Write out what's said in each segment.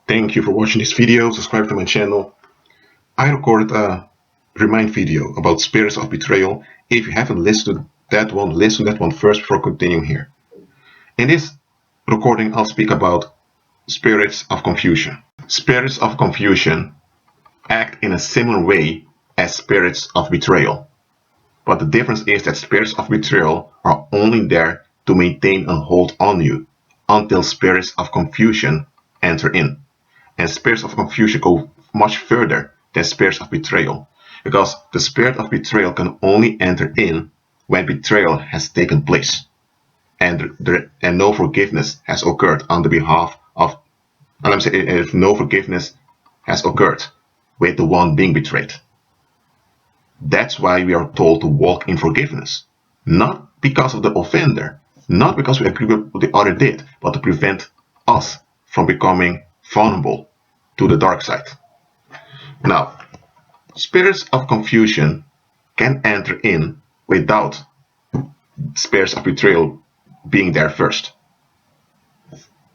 Thank you for watching this video. Subscribe to my channel. I recorded a remind video about spirits of betrayal. If you haven't listened to that one, listen to that one first before continuing here. In this recording, I'll speak about spirits of confusion. Spirits of confusion act in a similar way as spirits of betrayal. But the difference is that spirits of betrayal are only there to maintain a hold on you until spirits of confusion enter in. And spirits of confusion go much further than spirits of betrayal, because the spirit of betrayal can only enter in when betrayal has taken place and no forgiveness has occurred on the behalf of, and I'm saying if no forgiveness has occurred with the one being betrayed. That's why we are told to walk in forgiveness, not because of the offender, not because we agree with what the other did, but to prevent us from becoming vulnerable to the dark side. Now, spirits of confusion can enter in without spirits of betrayal being there first.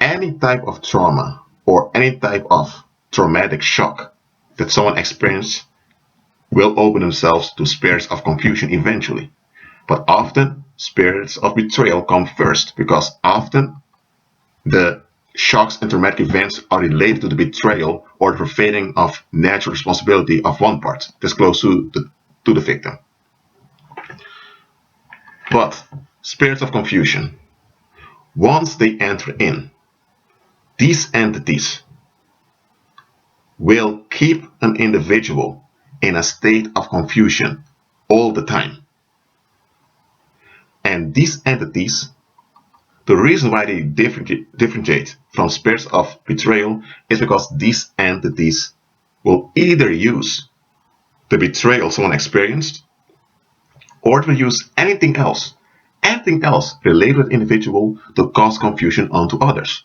Any type of trauma or any type of traumatic shock that someone experiences will open themselves to spirits of confusion eventually. But often, spirits of betrayal come first, because often the shocks and traumatic events are related to the betrayal or the profaning of natural responsibility of one part that's close to the victim. But spirits of confusion, once they enter in, these entities will keep an individual in a state of confusion all the time. And these entities, the reason why they differentiate from spirits of betrayal is because these entities will either use the betrayal someone experienced, or it will use anything else related to the individual to cause confusion onto others.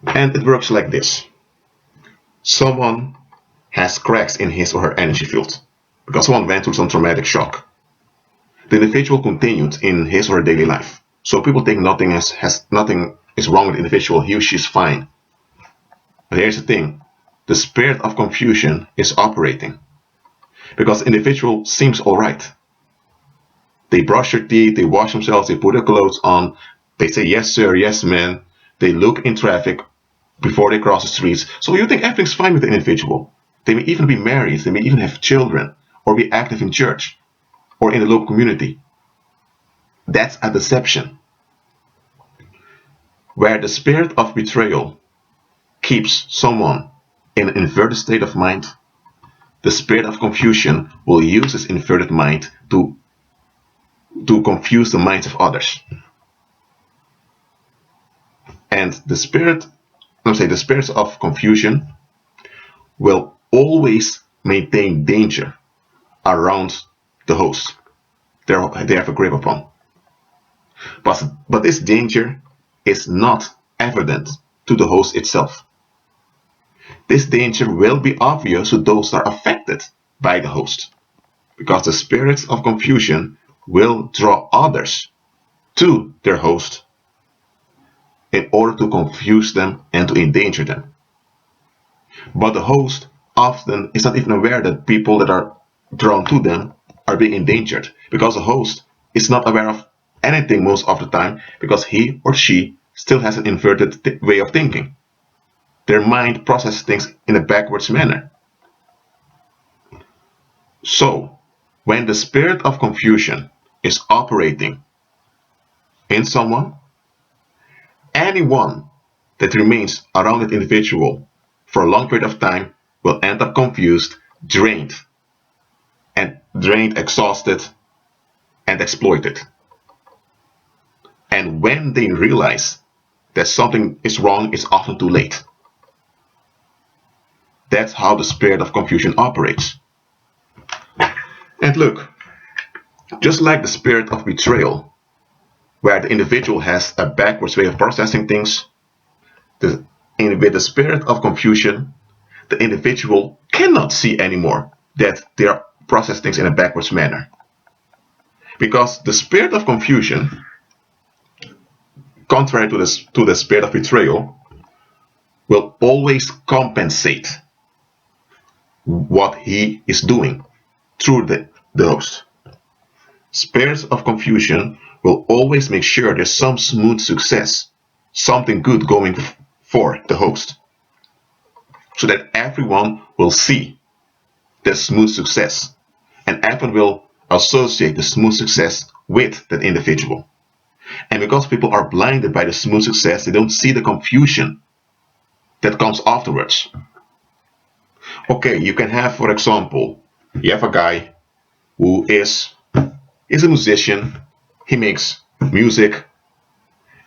And it works like this. Someone has cracks in his or her energy field because someone went through some traumatic shock. The individual continued in his or her daily life. So people think nothing is wrong with the individual, he or she is fine. But here's the thing, the spirit of confusion is operating because the individual seems alright. They brush their teeth, they wash themselves, they put their clothes on, they say yes sir, yes ma'am, they look in traffic before they cross the streets. So you think everything's fine with the individual. They may even be married, they may even have children, or be active in church, or in the local community. That's a deception. Where the spirit of betrayal keeps someone in an inverted state of mind, the spirit of confusion will use this inverted mind to confuse the minds of others. And the spirits of confusion will always maintain danger around the host they have a grip upon. But this danger is not evident to the host itself. This danger will be obvious to those that are affected by the host, because the spirits of confusion will draw others to their host in order to confuse them and to endanger them. But the host often is not even aware that people that are drawn to them are being endangered, because the host is not aware of anything most of the time, because he or she still has an inverted way of thinking. Their mind processes things in a backwards manner. So, when the spirit of confusion is operating in someone, anyone that remains around that individual for a long period of time will end up confused, drained, exhausted, and exploited. And when they realize that something is wrong, it's often too late. That's how the spirit of confusion operates. And look, just like the spirit of betrayal, where the individual has a backwards way of processing things, with the spirit of confusion, the individual cannot see anymore that they are processing things in a backwards manner. Because the spirit of confusion, contrary to the spirit of betrayal, will always compensate what he is doing through the host. Spirits of confusion will always make sure there's some smooth success, something good going for the host, so that everyone will see the smooth success and everyone will associate the smooth success with that individual. And because people are blinded by the smooth success, they don't see the confusion that comes afterwards. Okay, you can have, for example, you have a guy who is a musician, he makes music,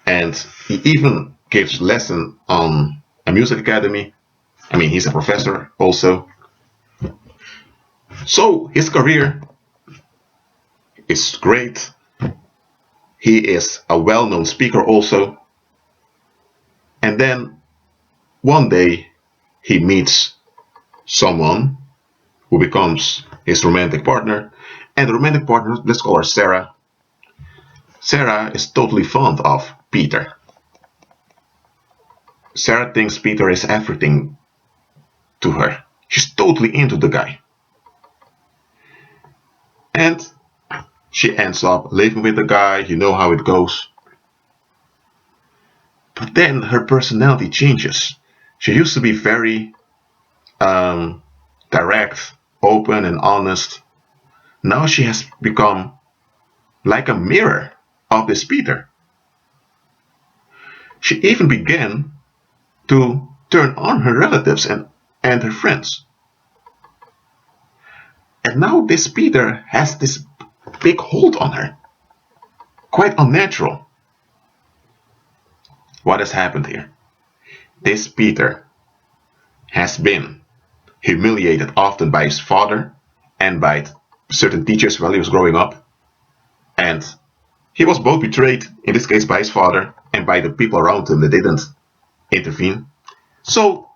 and he even gives lesson on a music academy. I mean, he's a professor also. So his career is great. He is a well-known speaker also. And then one day he meets someone who becomes his romantic partner. And the romantic partner, let's call her Sarah. Sarah is totally fond of Peter. Sarah thinks Peter is everything to her. She's totally into the guy. And she ends up living with the guy, you know how it goes. But then her personality changes. She used to be very direct, open, and honest. Now she has become like a mirror of this Peter. She even began to turn on her relatives and her friends. And now this Peter has this big hold on her. Quite unnatural. What has happened here? This Peter has been humiliated often by his father and by certain teachers while he was growing up. And he was both betrayed, in this case by his father, and by the people around him that didn't intervene. So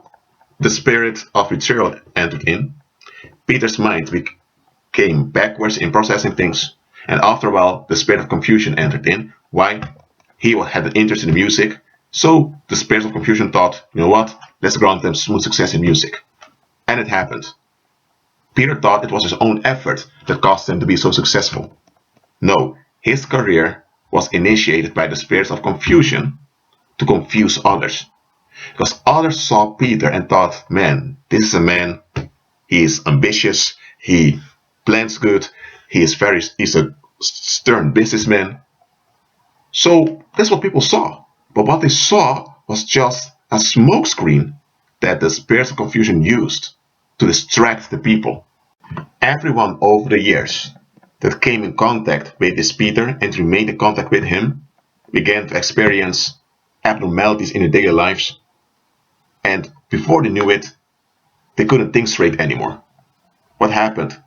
the spirit of betrayal entered in. Peter's mind became backwards in processing things. And after a while, the spirit of confusion entered in. Why? He had an interest in music. So the spirit of confusion thought, you know what? Let's grant them smooth success in music. And it happened. Peter thought it was his own effort that caused him to be so successful. No, his career was initiated by the spirits of confusion to confuse others. Because others saw Peter and thought, man, this is a man, he is ambitious, he plans good, he's a stern businessman. So that's what people saw. But what they saw was just a smokescreen that the spirits of confusion used to distract the people. Everyone over the years that came in contact with this Peter and remained in contact with him began to experience abnormalities in their daily lives. And before they knew it, they couldn't think straight anymore. What happened?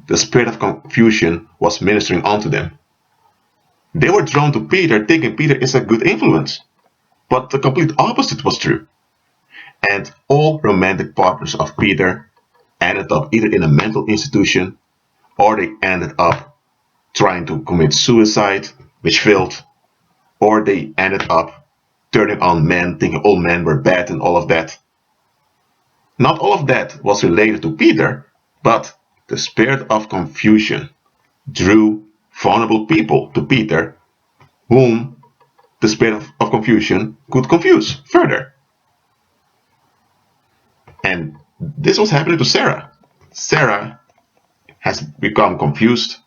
The spirit of confusion was ministering onto them. They were drawn to Peter, thinking Peter is a good influence. But the complete opposite was true. And all romantic partners of Peter ended up either in a mental institution or they ended up trying to commit suicide, which failed, or they ended up turning on men, thinking all men were bad and all of that. Not all of that was related to Peter, but the spirit of confusion drew vulnerable people to Peter, whom the spirit of confusion could confuse further. And this was happening to Sarah. Sarah has become confused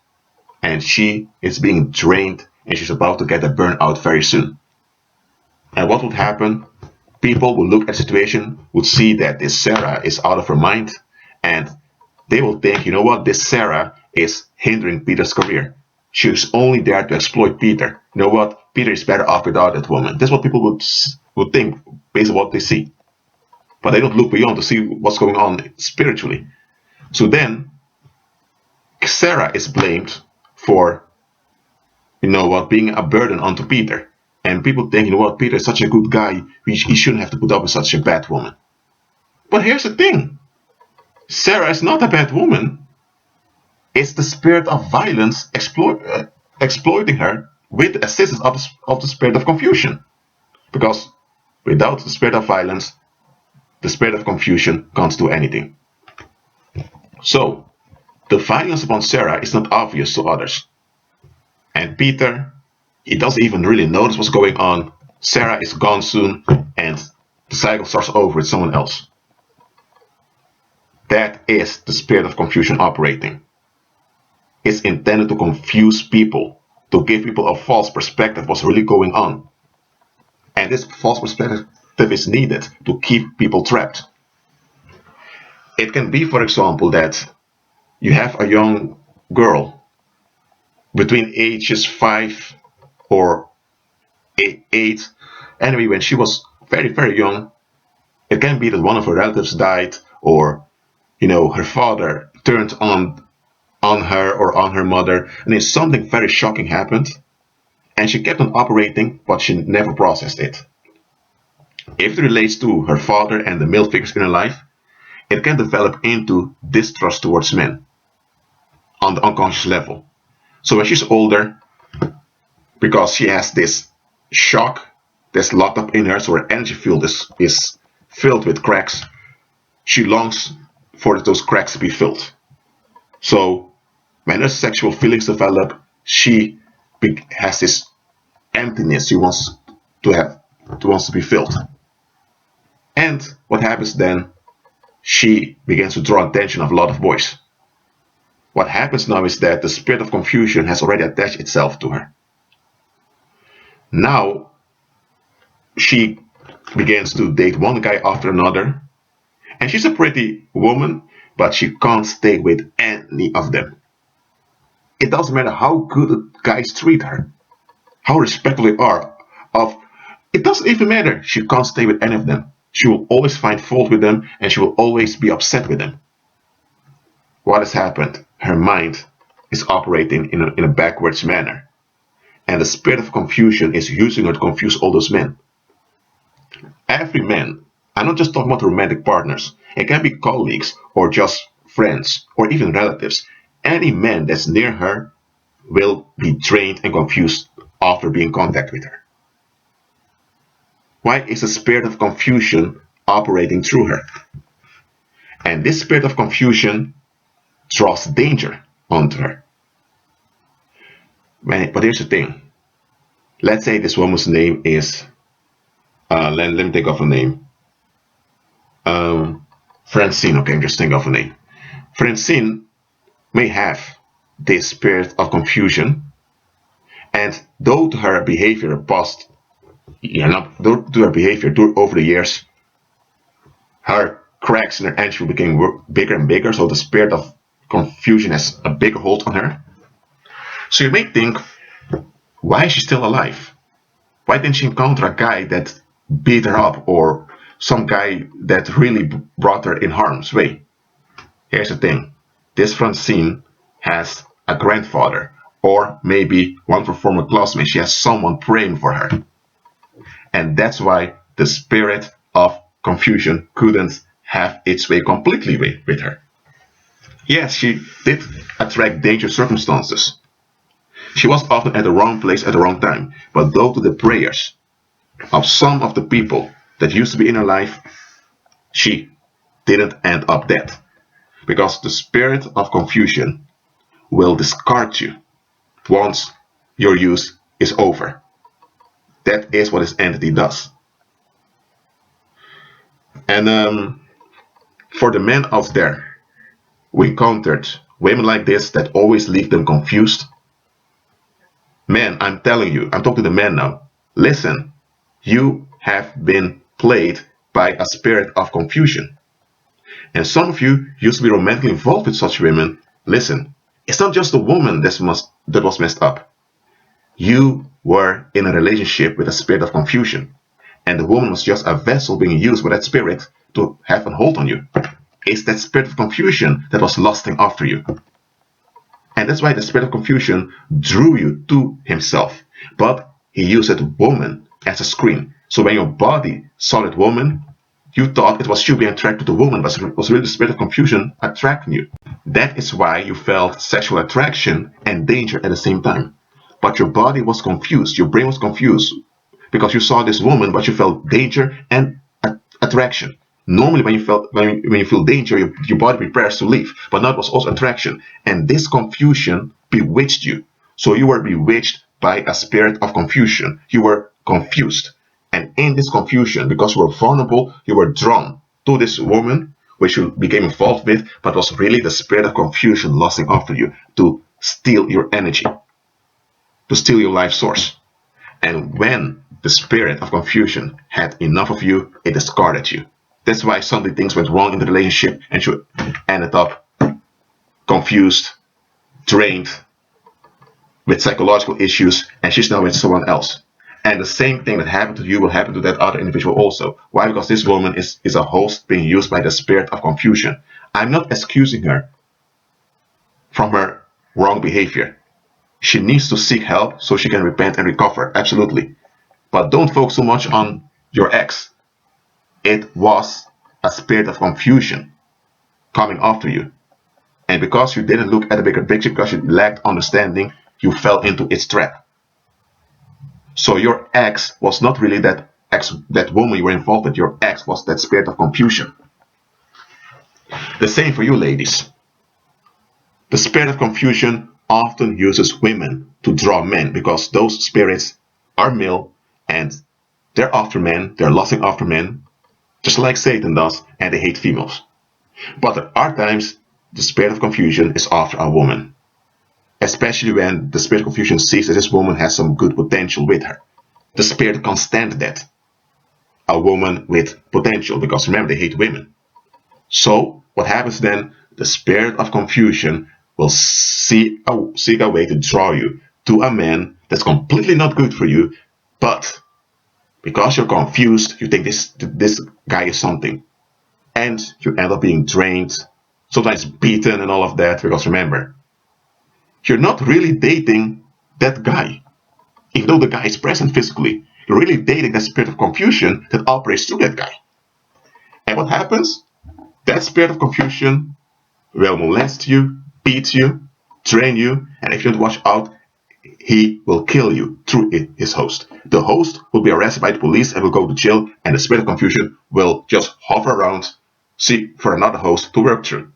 and she is being drained and she's about to get a burnout very soon. And what would happen? People will look at the situation, would see that this Sarah is out of her mind, and they will think, you know what, this Sarah is hindering Peter's career. She's only there to exploit Peter. You know what, Peter is better off without that woman. That's what people would think based on what they see. But they don't look beyond to see what's going on spiritually. So then, Sarah is blamed for, you know what, being a burden onto Peter. And people think, you know what, Peter is such a good guy, he shouldn't have to put up with such a bad woman. But here's the thing. Sarah is not a bad woman. It's the spirit of violence exploiting her with the assistance of the spirit of confusion. Because without the spirit of violence, the spirit of confusion can't do anything. So, the violence upon Sarah is not obvious to others. And Peter, he doesn't even really notice what's going on. Sarah is gone soon, and the cycle starts over with someone else. That is the spirit of confusion operating. It's intended to confuse people, to give people a false perspective of what's really going on. And this false perspective is needed to keep people trapped. It can be, for example, that you have a young girl between ages 5 or 8. Anyway, when she was very, very young, it can be that one of her relatives died, or her father turned on her or on her mother, and then something very shocking happened, and she kept on operating, but she never processed it. If it relates to her father and the male figures in her life, it can develop into distrust towards men on the unconscious level. So when she's older, because she has this shock that's locked up in her, so her energy field is filled with cracks, she longs for those cracks to be filled. So when her sexual feelings develop, she has this emptiness she wants to be filled. And what happens then? She begins to draw attention of a lot of boys. What happens now is that the spirit of confusion has already attached itself to her. Now she begins to date one guy after another, and she's a pretty woman, but she can't stay with any of them. It doesn't matter how good the guys treat her, how respectful they are. It doesn't even matter. She can't stay with any of them. She will always find fault with them, and she will always be upset with them. What has happened? Her mind is operating in a backwards manner, and the spirit of confusion is using her to confuse all those men. Every man, I'm not just talking about romantic partners, it can be colleagues or just friends or even relatives. Any man that's near her will be drained and confused after being in contact with her. Why is the spirit of confusion operating through her? And this spirit of confusion draws danger onto her. But here's the thing. Let's say this woman's name is, let me think of a name. Francine, okay, I'm just thinking of a name. Francine may have this spirit of confusion, and though to her behavior past, due to her behavior over the years, her cracks in her energy became bigger and bigger, so the spirit of confusion has a bigger hold on her. So you may think, why is she still alive? Why didn't she encounter a guy that beat her up, or some guy that really brought her in harm's way? Here's the thing. This Francine has a grandfather, or maybe one of her former classmates. She has someone praying for her. And that's why the spirit of confusion couldn't have its way completely with her. Yes, she did attract dangerous circumstances. She was often at the wrong place at the wrong time, but due to the prayers of some of the people that used to be in her life, she didn't end up dead. Because the spirit of confusion will discard you once your use is over. That is what this entity does. And for the men out there, we encountered women like this that always leave them confused. Men, I'm telling you, I'm talking to the men now. Listen, you have been played by a spirit of confusion. And some of you used to be romantically involved with such women. Listen, it's not just the woman that was messed up. You were in a relationship with a spirit of confusion, and the woman was just a vessel being used by that spirit to have a hold on you. It's that spirit of confusion that was lusting after you. And that's why the spirit of confusion drew you to himself. But he used that woman as a screen. So when your body saw that woman, you thought it was you being attracted to the woman, but it was really the spirit of confusion attracting you. That is why you felt sexual attraction and danger at the same time. But your body was confused, your brain was confused, because you saw this woman, but you felt danger and attraction. Normally, when you feel danger, your body prepares to leave. But now it was also attraction, and this confusion bewitched you. So you were bewitched by a spirit of confusion. You were confused, and in this confusion, because you were vulnerable, you were drawn to this woman, which you became involved with, but was really the spirit of confusion lusting after you to steal your energy, to steal your life source. And when the spirit of confusion had enough of you, it discarded you. That's why suddenly things went wrong in the relationship and you ended up confused, drained, with psychological issues, and she's now with someone else. And the same thing that happened to you will happen to that other individual also. Why? Because this woman is a host being used by the spirit of confusion. I'm not excusing her from her wrong behavior. She needs to seek help so she can repent and recover, absolutely. But don't focus so much on your ex. It was a spirit of confusion coming after you. And because you didn't look at the bigger picture, because you lacked understanding, you fell into its trap. So your ex was not really that woman you were involved with. Your ex was that spirit of confusion. The same for you, ladies. The spirit of confusion often uses women to draw men because those spirits are male and they're after men, they're lusting after men, just like Satan does, and they hate females. But there are times the spirit of confusion is after a woman, especially when the spirit of confusion sees that this woman has some good potential with her. The spirit can't stand that. A woman with potential, because remember, they hate women. So what happens then? The spirit of confusion will seek a way to draw you to a man that's completely not good for you, but because you're confused, you think this guy is something, and you end up being drained, sometimes beaten and all of that, because remember, you're not really dating that guy. Even though the guy is present physically, you're really dating that spirit of confusion that operates through that guy. And what happens? That spirit of confusion will molest you, beat you, drain you, and if you don't watch out, he will kill you through his host. The host will be arrested by the police and will go to jail, and the spirit of confusion will just hover around, seek for another host to work through.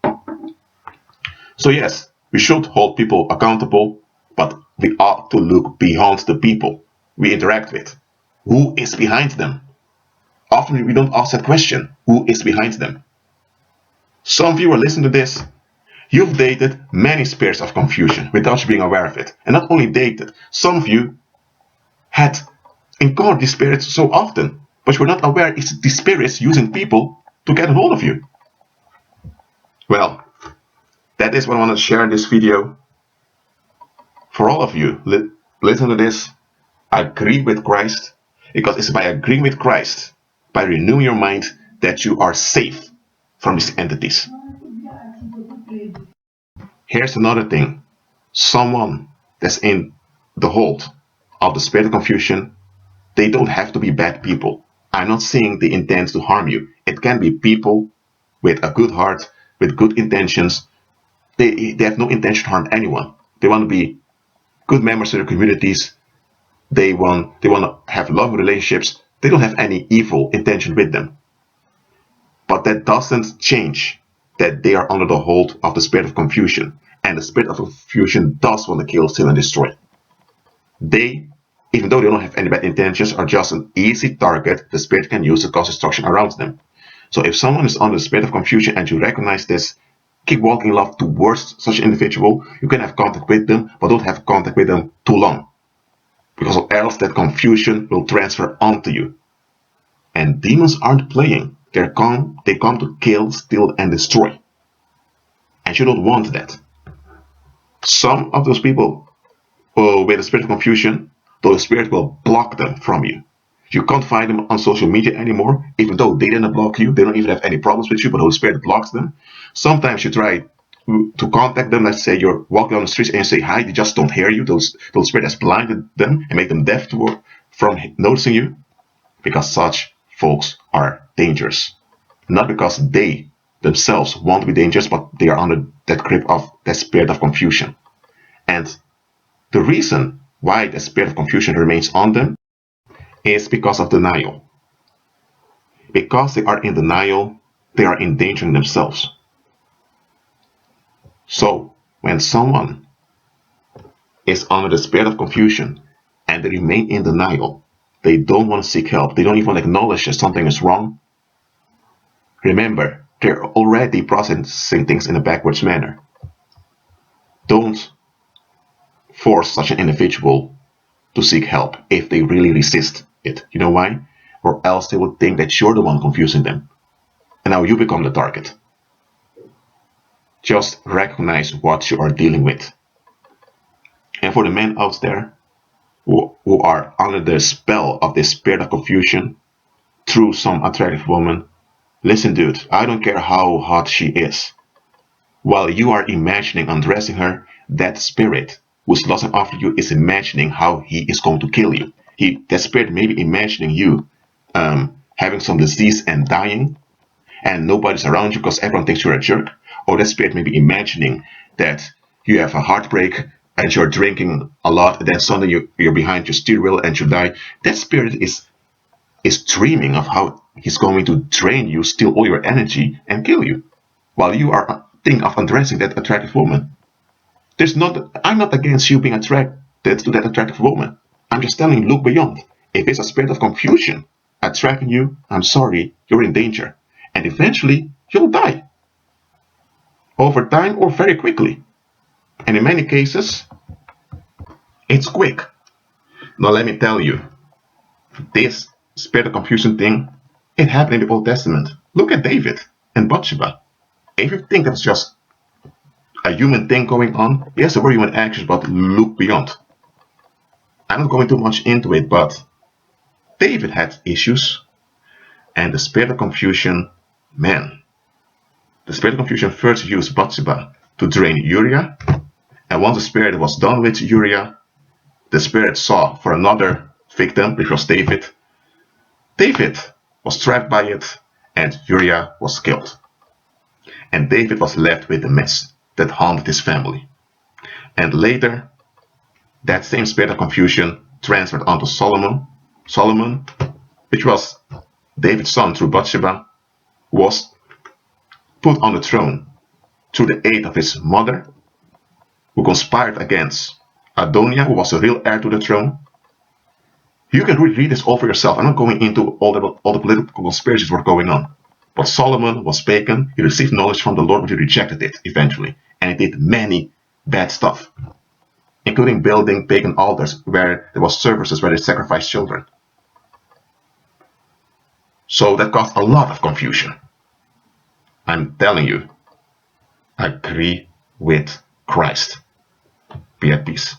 So yes, we should hold people accountable, but we ought to look beyond the people we interact with. Who is behind them? Often we don't ask that question. Who is behind them? Some of you are listening to this. You've dated many spirits of confusion without you being aware of it. And not only dated, some of you had encountered these spirits so often, but you were not aware it's these spirits using people to get a hold of you. Well, that is what I want to share in this video. For all of you, listen to this. Agree with Christ, because it's by agreeing with Christ, by renewing your mind, that you are safe from these entities. Here's another thing. Someone that's in the hold of the spirit of confusion, they don't have to be bad people. I'm not saying they intend to harm you. It can be people with a good heart, with good intentions. They have no intention to harm anyone. They want to be good members of their communities. They want to have loving relationships. They don't have any evil intention with them. But that doesn't change that they are under the hold of the spirit of confusion. And the spirit of confusion does want to kill, steal, and destroy. They, even though they don't have any bad intentions, are just an easy target the spirit can use to cause destruction around them. So if someone is under the spirit of confusion and you recognize this, keep walking in love towards such an individual. You can have contact with them, but don't have contact with them too long, because else that confusion will transfer onto you. And demons aren't playing. They come to kill, steal, and destroy. And you don't want that. Some of those people with a spirit of confusion, the spirit will block them from you. You can't find them on social media anymore, even though they didn't block you. They don't even have any problems with you, but the Holy Spirit blocks them. Sometimes you try to contact them. Let's say you're walking on the streets and you say hi, they just don't hear you. Those spirit has blinded them and make them deaf from noticing you, because such folks are dangerous. Not because they themselves want to be dangerous, but they are under that grip of that spirit of confusion. And the reason why the spirit of confusion remains on them is because of denial. Because they are in denial, they are endangering themselves. So, when someone is under the spirit of confusion and they remain in denial, they don't want to seek help, they don't even acknowledge that something is wrong, remember, they're already processing things in a backwards manner. Don't force such an individual to seek help if they really resist it. You know why? Or else they will think that you're the one confusing them. And now you become the target. Just recognize what you are dealing with. And for the men out there who are under the spell of this spirit of confusion through some attractive woman, listen, dude, I don't care how hot she is. While you are imagining undressing her, that spirit who's lusting after you is imagining how he is going to kill you. That spirit may be imagining you having some disease and dying, and nobody's around you because everyone thinks you're a jerk. Or that spirit may be imagining that you have a heartbreak and you're drinking a lot, and then suddenly you're behind your steering wheel and you die. That spirit is dreaming of how he's going to drain you, steal all your energy, and kill you, while you are thinking of undressing that attractive woman. I'm not against you being attracted to that attractive woman. I'm just telling you, look beyond. If it's a spirit of confusion attracting you, I'm sorry, you're in danger. And eventually, you'll die. Over time or very quickly. And in many cases, it's quick. Now let me tell you, this spirit of confusion thing, it happened in the Old Testament. Look at David and Bathsheba. If you think that's just a human thing going on, yes, there were human actions, but look beyond. I'm not going too much into it, but David had issues, and the spirit of confusion, man, the spirit of confusion first used Bathsheba to drain Uriah, and once the spirit was done with Uriah, the spirit sought for another victim, which was David. David was trapped by it, and Uriah was killed. And David was left with the mess that haunted his family. And later, that same spirit of confusion transferred onto Solomon. Solomon, which was David's son through Bathsheba, was put on the throne through the aid of his mother, who conspired against Adoniah, who was the real heir to the throne. You can read this all for yourself. I'm not going into all the political conspiracies that were going on. But Solomon was pagan. He received knowledge from the Lord, but he rejected it eventually. And he did many bad stuff, including building pagan altars where there was services where they sacrificed children. So that caused a lot of confusion. I'm telling you, agree with Christ. Be at peace.